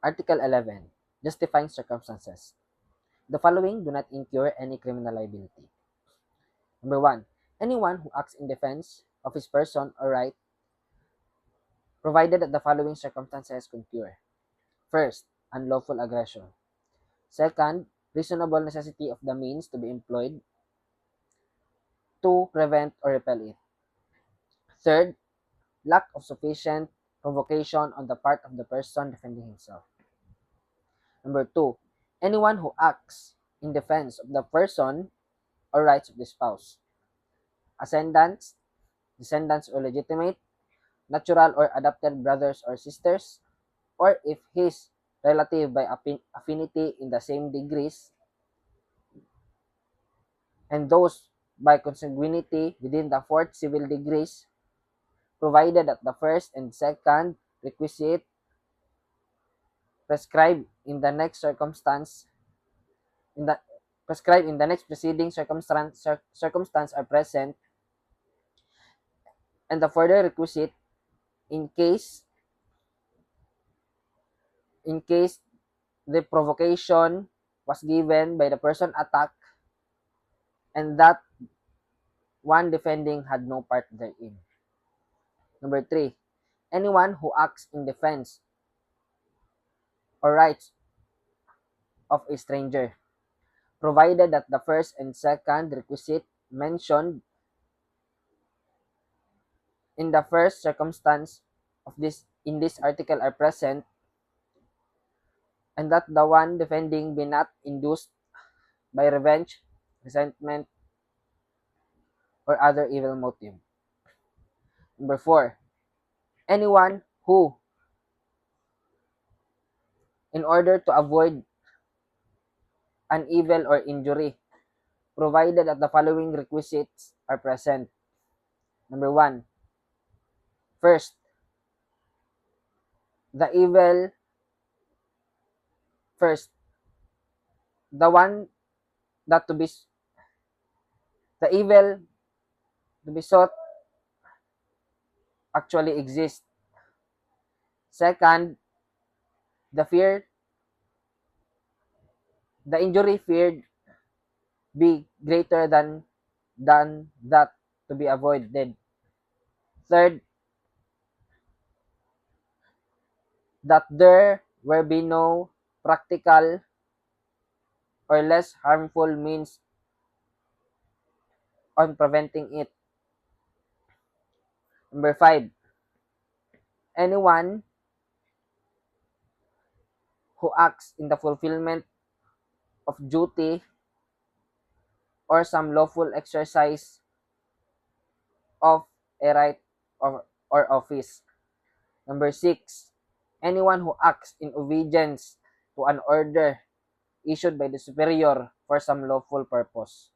Article 11. Justifying circumstances. The following do not incur any criminal liability. Number 1. Anyone who acts in defense of his person or right, provided that the following circumstances concur. First, unlawful aggression. Second, reasonable necessity of the means to be employed to prevent or repel it. Third, lack of sufficient provocation on the part of the person defending himself. Number 2, anyone who acts in defense of the person or rights of the spouse, ascendants, descendants or legitimate, natural or adopted brothers or sisters, or if his relative by affinity in the same degrees, and those by consanguinity within the fourth civil degrees, provided that the first and second requisite prescribed in the next circumstance in the prescribed in the next preceding circumstance are present, and the further requisite in case the provocation was given by the person attacked and that one defending had no part therein. Number 3, anyone who acts in defense or rights of a stranger, provided that the first and second requisite mentioned in the first circumstance of this article are present, and that the one defending be not induced by revenge, resentment, or other evil motive. Number 4, anyone who, in order to avoid an evil or injury, provided that the following requisites are present. Number 1, first, the evil, first, the one that to be, the evil to be sought actually exists. Second, the fear, the injury feared be greater than that to be avoided. Third, that there will be no practical or less harmful means on preventing it. Number 5, anyone who acts in the fulfillment of duty or some lawful exercise of a right or office. Number 6, anyone who acts in obedience to an order issued by the superior for some lawful purpose.